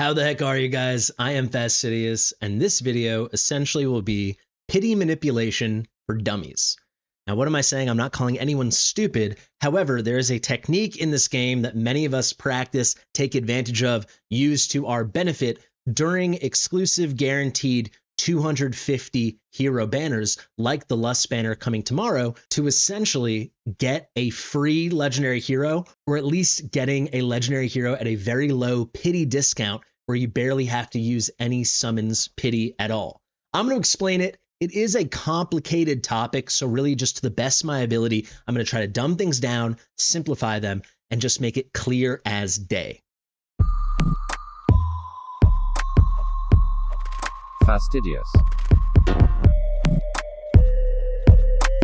How the heck are you guys? I am Fastidious, and this video essentially will be pity manipulation for dummies. Now, what am I saying? I'm not calling anyone stupid. However, there is a technique in this game that many of us practice, take advantage of, use to our benefit during exclusive guaranteed 250 hero banners like the Lust banner coming tomorrow to essentially get a free legendary hero, or at least getting a legendary hero at a very low pity discount where you barely have to use any summons pity at all. I'm going to explain it. It is a complicated topic, so really just to the best of my ability, I'm going to try to dumb things down, simplify them, and just make it clear as day. Fastidious.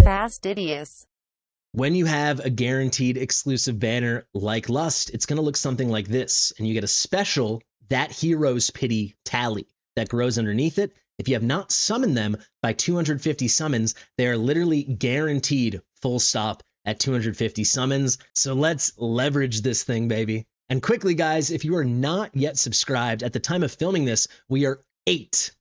Fastidious. When you have a guaranteed exclusive banner like Lust, it's going to look something like this, and you get a special that hero's pity tally that grows underneath it. If you have not summoned them by 250 summons, they are literally guaranteed full stop at 250 summons. So let's leverage this thing, baby. And quickly, guys, if you are not yet subscribed, at the time of filming this, we are eight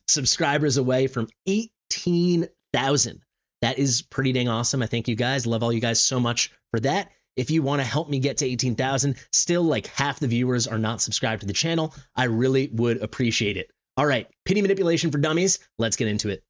subscribers away from 18,000. That is pretty dang awesome. I thank you guys. Love all you guys so much for that. If you want to help me get to 18,000, still like half the viewers are not subscribed to the channel. I really would appreciate it. All right, pity manipulation for dummies. Let's get into it.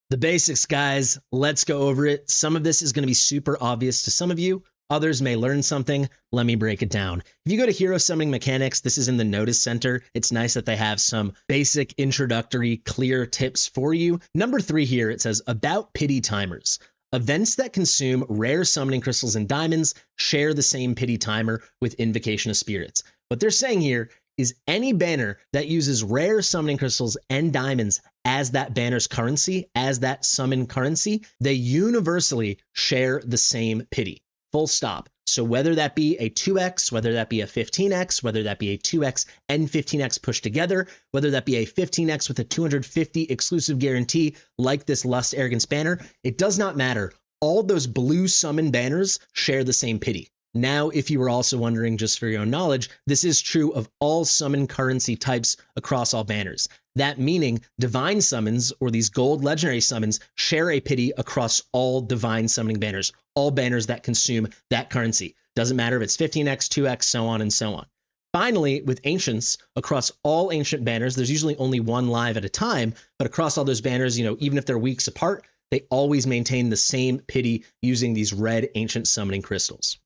The basics, guys. Let's go over it. Some of this is going to be super obvious to some of you. Others may learn something. Let me break it down. If you go to hero summoning mechanics, this is in the notice center. It's nice that they have some basic introductory clear tips for you. Number 3 here, it says about pity timers. Events that consume rare summoning crystals and diamonds share the same pity timer with Invocation of Spirits. What they're saying here is any banner that uses rare summoning crystals and diamonds as that banner's currency, as that summon currency, they universally share the same pity. Full stop. So whether that be a 2x, whether that be a 15x, whether that be a 2x and 15x pushed together, whether that be a 15x with a 250 exclusive guarantee like this Lust Arrogance banner, it does not matter. All those blue summon banners share the same pity. Now, if you were also wondering, just for your own knowledge, this is true of all summon currency types across all banners. That meaning divine summons, or these gold legendary summons, share a pity across all divine summoning banners, all banners that consume that currency. Doesn't matter if it's 15x, 2x, so on and so on. Finally, with ancients, across all ancient banners, there's usually only one live at a time, but across all those banners, even if they're weeks apart, they always maintain the same pity using these red ancient summoning crystals.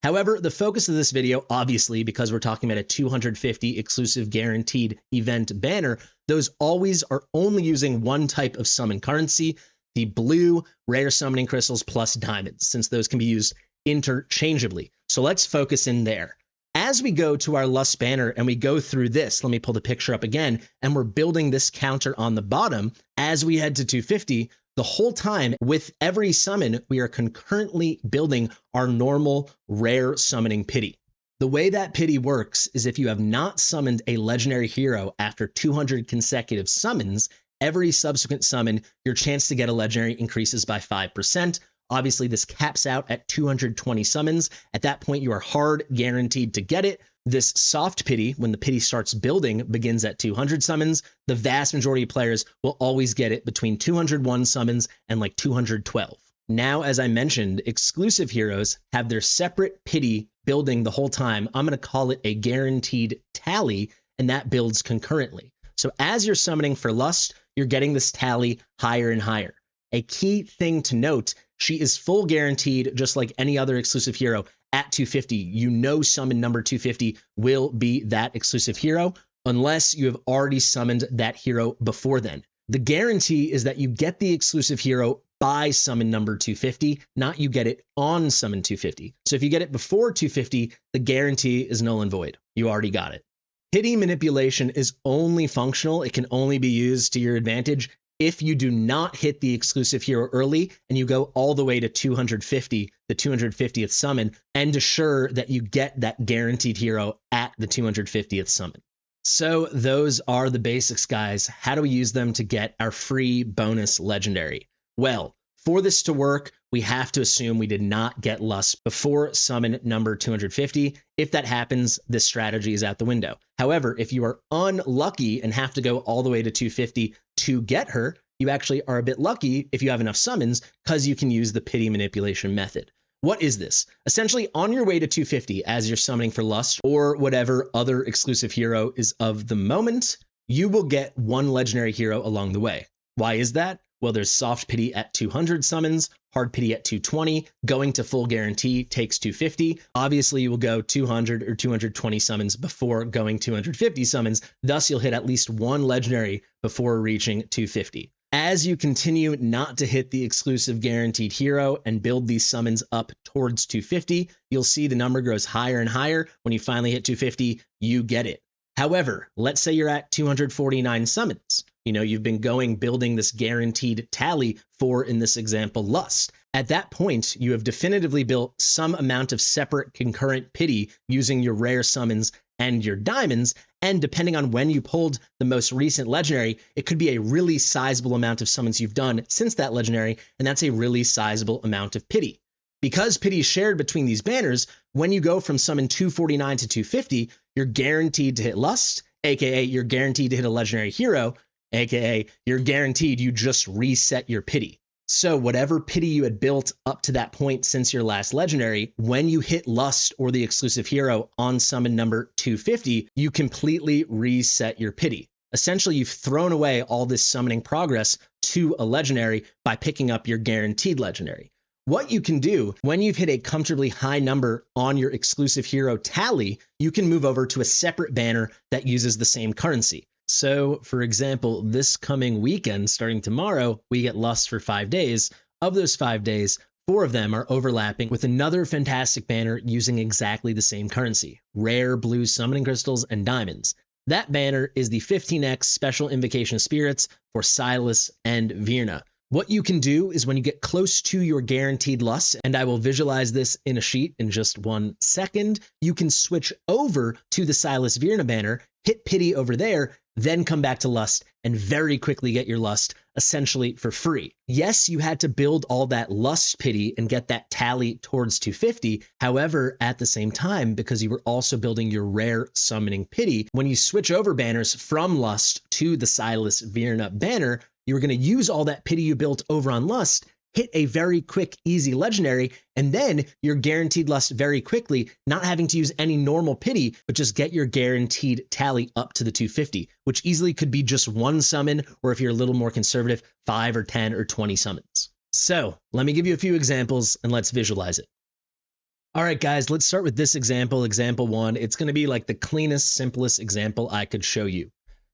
However, the focus of this video, obviously, because we're talking about a 250 exclusive guaranteed event banner, those always are only using one type of summon currency, the blue rare summoning crystals plus diamonds, since those can be used interchangeably. So let's focus in there. As we go to our Lust banner and we go through this, let me pull the picture up again, and we're building this counter on the bottom. As we head to 250, the whole time with every summon, we are concurrently building our normal rare summoning pity. The way that pity works is if you have not summoned a legendary hero after 200 consecutive summons, every subsequent summon, your chance to get a legendary increases by 5%. Obviously, this caps out at 220 summons. At that point, you are hard guaranteed to get it. This soft pity, when the pity starts building, begins at 200 summons. The vast majority of players will always get it between 201 summons and like 212. Now, as I mentioned, exclusive heroes have their separate pity building the whole time. I'm going to call it a guaranteed tally, and that builds concurrently. So as you're summoning for Lust, you're getting this tally higher and higher. A key thing to note, she is full guaranteed, just like any other exclusive hero, at 250. Summon number 250 will be that exclusive hero, unless you have already summoned that hero before then. The guarantee is that you get the exclusive hero by summon number 250, not you get it on summon 250. So if you get it before 250, the guarantee is null and void. You already got it. Pity manipulation is only functional. It can only be used to your advantage if you do not hit the exclusive hero early and you go all the way to 250, the 250th summon, and assure that you get that guaranteed hero at the 250th summon. So those are the basics, guys. How do we use them to get our free bonus legendary? Well, For this to work, we have to assume we did not get lust before summon number 250. If that happens, this strategy is out the window. However, if you are unlucky and have to go all the way to 250 to get her, you actually are a bit lucky if you have enough summons because you can use the pity manipulation method. What is this? Essentially, on your way to 250 as you're summoning for lust or whatever other exclusive hero is of the moment, you will get one legendary hero along the way. Why is that? Well, there's soft pity at 200 summons, hard pity at 220, going to full guarantee takes 250. Obviously, you will go 200 or 220 summons before going 250 summons. Thus, you'll hit at least one legendary before reaching 250. As you continue not to hit the exclusive guaranteed hero and build these summons up towards 250, you'll see the number grows higher and higher. When you finally hit 250, you get it. However, let's say you're at 249 summons. You've been building this guaranteed tally for, in this example, lust. At that point, you have definitively built some amount of separate concurrent pity using your rare summons and your diamonds. And depending on when you pulled the most recent legendary, it could be a really sizable amount of summons you've done since that legendary. And that's a really sizable amount of pity. Because pity is shared between these banners, when you go from summon 249 to 250, you're guaranteed to hit lust, aka you're guaranteed to hit a legendary hero, aka you're guaranteed you just reset your pity. So whatever pity you had built up to that point since your last legendary, when you hit lust or the exclusive hero on summon number 250, you completely reset your pity. Essentially, you've thrown away all this summoning progress to a legendary by picking up your guaranteed legendary. What you can do when you've hit a comfortably high number on your exclusive hero tally, you can move over to a separate banner that uses the same currency. So, for example, this coming weekend, starting tomorrow, we get lust for 5 days. Of those 5 days, 4 of them are overlapping with another fantastic banner using exactly the same currency, rare blue summoning crystals and diamonds. That banner is the 15x special invocation of spirits for Silas and Vierna. What you can do is when you get close to your guaranteed lust, and I will visualize this in a sheet in just 1 second, you can switch over to the Silas Vierna banner, hit pity over there, then come back to lust and very quickly get your lust essentially for free. Yes, you had to build all that lust pity and get that tally towards 250. However, at the same time, because you were also building your rare summoning pity, when you switch over banners from lust to the Silas Vierna banner, you're going to use all that pity you built over on lust, hit a very quick, easy legendary, and then you're guaranteed lust very quickly, not having to use any normal pity, but just get your guaranteed tally up to the 250, which easily could be just 1 summon, or if you're a little more conservative, 5 or 10 or 20 summons. So let me give you a few examples and let's visualize it. All right, guys, let's start with this example, example 1. It's going to be like the cleanest, simplest example I could show you.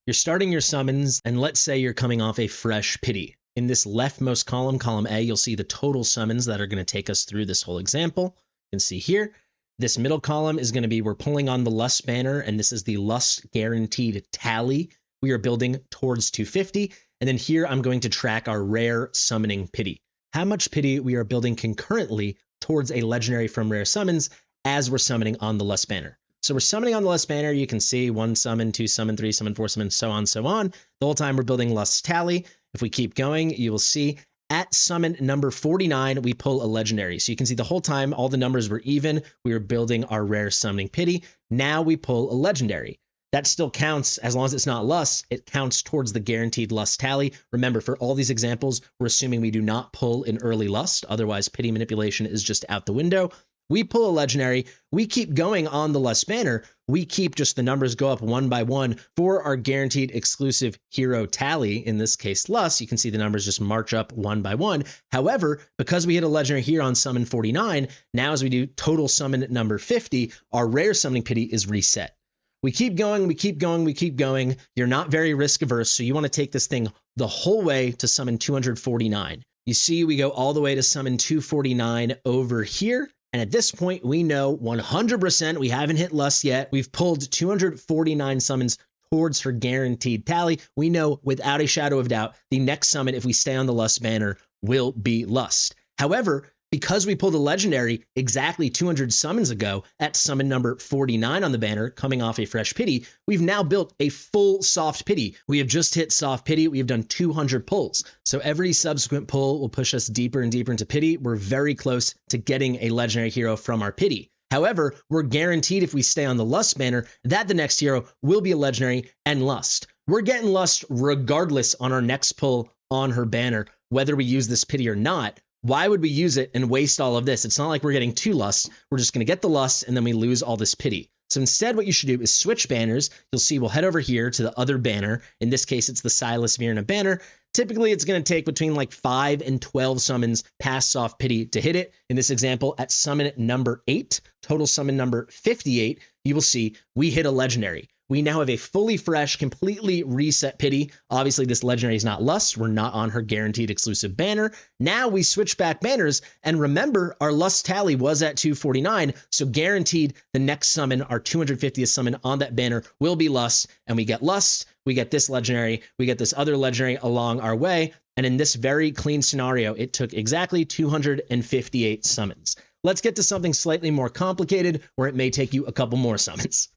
You're starting your summons, and let's say you're coming off a fresh pity. In this leftmost column, column A, you'll see the total summons that are going to take us through this whole example. You can see here, this middle column is going to be, we're pulling on the lust banner, and this is the lust guaranteed tally. We are building towards 250. And then here, I'm going to track our rare summoning pity. How much pity we are building concurrently towards a legendary from rare summons as we're summoning on the lust banner. So we're summoning on the lust banner. You can see 1 summon, 2 summon, 3 summon, 4 summon, so on, so on. The whole time we're building lust tally. If we keep going, you will see at summon number 49, we pull a legendary. So you can see the whole time, all the numbers were even. We were building our rare summoning pity. Now we pull a legendary. That still counts as long as it's not lust. It counts towards the guaranteed lust tally. Remember, for all these examples, we're assuming we do not pull an early lust. Otherwise, pity manipulation is just out the window. We pull a legendary, we keep going on the lust banner, we keep just the numbers go up 1 by 1 for our guaranteed exclusive hero tally, in this case lust. You can see the numbers just march up 1 by 1. However, because we hit a legendary here on summon 49, now as we do total summon number 50, our rare summoning pity is reset. We keep going, we keep going, we keep going. You're not very risk averse, so you want to take this thing the whole way to summon 249. You see we go all the way to summon 249 over here. And at this point, we know 100% we haven't hit lust yet. We've pulled 249 summons towards her guaranteed tally. We know without a shadow of doubt, the next summon, if we stay on the lust banner, will be lust. However, Because we pulled a legendary exactly 200 summons ago at summon number 49 on the banner, coming off a fresh pity, we've now built a full soft pity. We have just hit soft pity. We have done 200 pulls. So every subsequent pull will push us deeper and deeper into pity. We're very close to getting a legendary hero from our pity. However, we're guaranteed if we stay on the Lust banner that the next hero will be a legendary and Lust. We're getting Lust regardless on our next pull on her banner, whether we use this pity or not. Why would we use it and waste all of this? It's not like we're getting 2 lusts. We're just going to get the lust and then we lose all this pity. So instead, what you should do is switch banners. You'll see we'll head over here to the other banner. In this case, it's the Silas Vierna banner. Typically, it's going to take between like 5 and 12 summons past soft pity to hit it. In this example, at summon number 8, total summon number 58, you will see we hit a legendary. We now have a fully fresh, completely reset pity. Obviously, this legendary is not Lust. We're not on her guaranteed exclusive banner. Now we switch back banners. And remember, our Lust tally was at 249. So guaranteed the next summon, our 250th summon on that banner will be Lust. And we get Lust. We get this legendary. We get this other legendary along our way. And in this very clean scenario, it took exactly 258 summons. Let's get to something slightly more complicated where it may take you a couple more summons.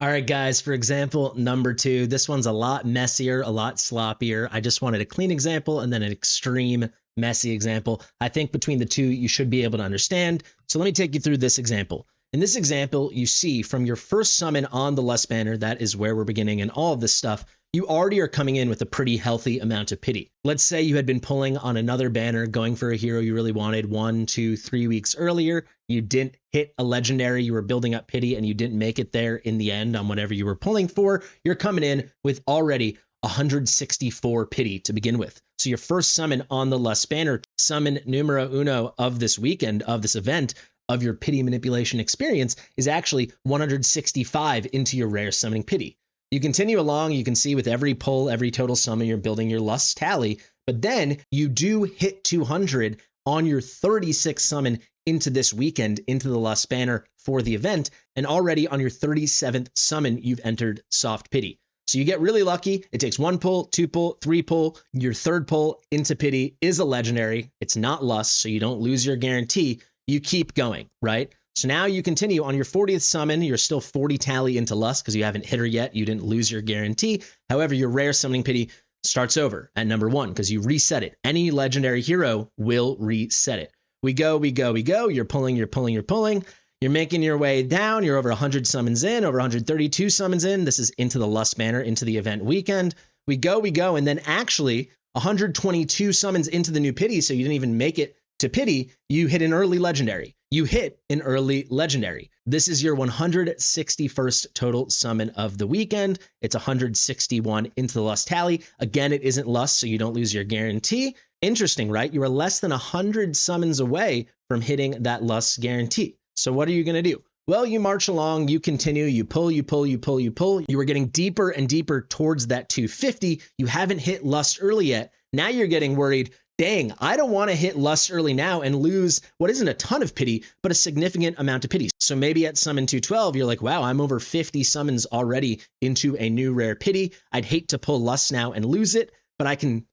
All right, guys, for example, number 2, this one's a lot messier, a lot sloppier. I just wanted a clean example and then an extreme messy example. I think between the two, you should be able to understand. So let me take you through this example. In this example, you see from your first summon on the Lust banner, that is where we're beginning and all of this stuff, you already are coming in with a pretty healthy amount of pity. Let's say you had been pulling on another banner, going for a hero you really wanted 1, 2, 3 weeks earlier. You didn't hit a legendary, you were building up pity and you didn't make it there in the end on whatever you were pulling for. You're coming in with already 164 pity to begin with. So your first summon on the Lust banner, summon numero uno of this weekend, of this event, of your pity manipulation experience is actually 165 into your rare summoning pity. You continue along, you can see with every pull, every total summon, you're building your Lust tally, but then you do hit 200 on your 36th summon into this weekend, into the Lust banner for the event, and already on your 37th summon, you've entered soft pity. So you get really lucky. It takes 1 pull, 2 pull, 3 pull. Your third pull into pity is a legendary. It's not Lust, so you don't lose your guarantee. You keep going, right? So now you continue on your 40th summon. You're still 40 tally into Lust because you haven't hit her yet. You didn't lose your guarantee. However, your rare summoning pity starts over at number 1 because you reset it. Any legendary hero will reset it. We go, we go, we go. You're pulling, you're pulling, you're pulling. You're making your way down. You're over 100 summons in, over 132 summons in. This is into the Lust banner, into the event weekend. We go, and then actually 122 summons into the new pity, so you didn't even make it to pity. You hit an early legendary. You hit an early legendary. This is your 161st total summon of the weekend. It's 161 into the Lust tally. Again, it isn't Lust, so you don't lose your guarantee. Interesting, right? You are less than 100 summons away from hitting that Lust guarantee. So what are you going to do? Well, you march along, you continue, you pull, you pull, you pull, you pull. You are getting deeper and deeper towards that 250. You haven't hit Lust early yet. Now you're getting worried. Dang, I don't want to hit Lust early now and lose what isn't a ton of pity, but a significant amount of pity. So maybe at summon 212, you're like, wow, I'm over 50 summons already into a new rare pity. I'd hate to pull Lust now and lose it, but I can,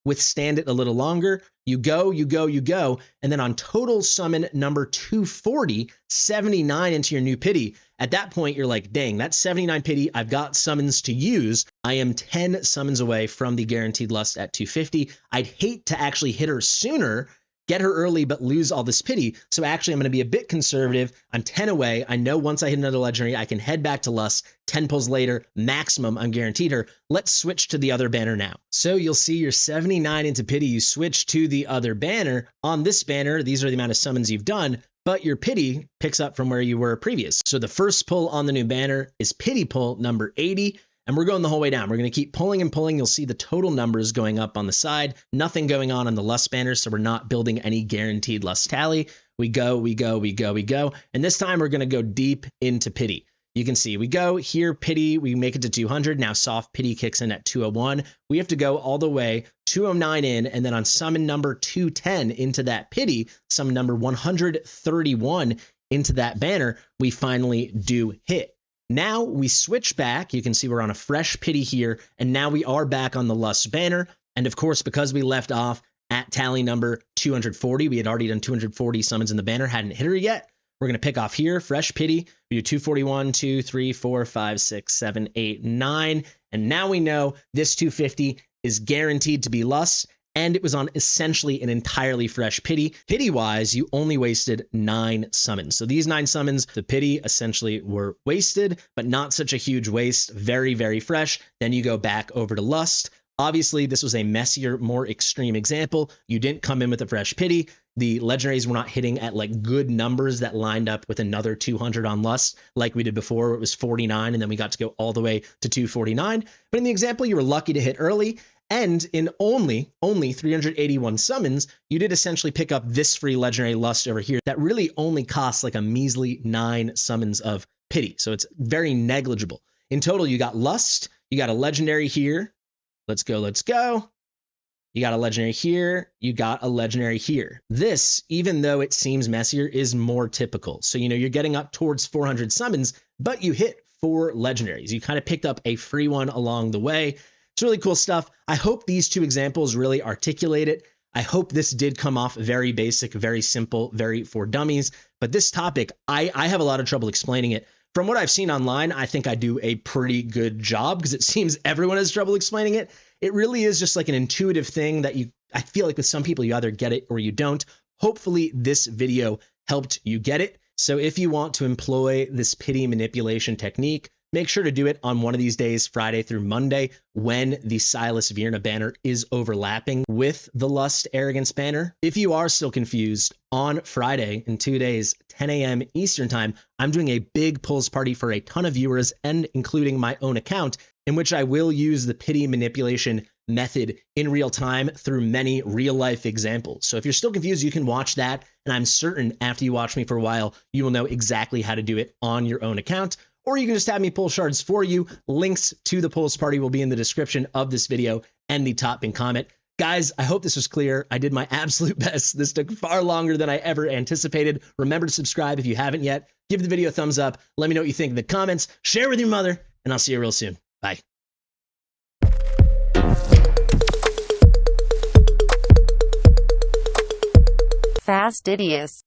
withstand it a little longer. You go, you go, you go. And then on total summon number 240, 79 into your new pity. At that point, you're like, dang, that's 79 pity. I've got summons to use. I am 10 summons away from the guaranteed Lust at 250. I'd hate to actually hit her sooner, get her early, but lose all this pity. So actually, I'm going to be a bit conservative. I'm 10 away. I know once I hit another legendary, I can head back to Lust. 10 pulls later, maximum, I'm guaranteed her. Let's switch to the other banner now. So you'll see you're 79 into pity. You switch to the other banner. On this banner, these are the amount of summons you've done, but your pity picks up from where you were previous. So the first pull on the new banner is pity pull number 80. And we're going the whole way down. We're going to keep pulling and pulling. You'll see the total numbers going up on the side. Nothing going on the Lust banner, so we're not building any guaranteed Lust tally. We go, we go, we go, we go. And this time we're going to go deep into pity. You can see we go here, pity, we make it to 200. Now soft pity kicks in at 201. We have to go all the way 209 in, and then on summon number 210 into that pity, summon number 131 into that banner, we finally do hit. Now we switch back. You can see we're on a fresh pity here, and now we are back on the Lust banner. And of course, because we left off at tally number 240. We had already done 240 summons in the banner, hadn't hit her yet. We're going to pick off here, fresh pity. We do 241, 2, 3, 4, 5, 6, 7, 8, 9. And now we know this 250 is guaranteed to be lust. And it was on essentially an entirely fresh pity. Pity-wise, you only wasted 9 summons. So these 9 summons, the pity essentially were wasted, but not such a huge waste. Very, very fresh. Then you go back over to lust. Obviously, this was a messier, more extreme example. You didn't come in with a fresh pity. The legendaries were not hitting at like good numbers that lined up with another 200 on lust like we did before. It was 49, and then we got to go all the way to 249. But in the example, you were lucky to hit early. And in only 381 summons, you did essentially pick up this free legendary lust over here that really only costs like a measly 9 summons of pity. So it's very negligible. In total, you got lust, you got a legendary here. Let's go, let's go. You got a legendary here, you got a legendary here. This, even though it seems messier, is more typical. So, you know, you're getting up towards 400 summons, but you hit 4 legendaries. You kind of picked up a free one along the way. It's really cool stuff. I hope these 2 examples really articulate it. I hope this did come off very basic, very simple, very for dummies. But this topic, I have a lot of trouble explaining it. From what I've seen online, I think I do a pretty good job because it seems everyone has trouble explaining it. It really is just like an intuitive thing that I feel like with some people, you either get it or you don't. Hopefully this video helped you get it. So if you want to employ this pity manipulation technique, make sure to do it on one of these days, Friday through Monday, when the Silas Vierna banner is overlapping with the Lust Arrogance banner. If you are still confused, on Friday in 2 days, 10 a.m. Eastern time, I'm doing a big pulse party for a ton of viewers and including my own account, in which I will use the pity manipulation method in real time through many real life examples. So if you're still confused, you can watch that. And I'm certain after you watch me for a while, you will know exactly how to do it on your own account. Or you can just have me pull shards for you. Links to the pulse party will be in the description of this video and the top pin comment. Guys, I hope this was clear. I did my absolute best. This took far longer than I ever anticipated. Remember to subscribe if you haven't yet. Give the video a thumbs up. Let me know what you think in the comments. Share with your mother, and I'll see you real soon. Bye. Fastidious.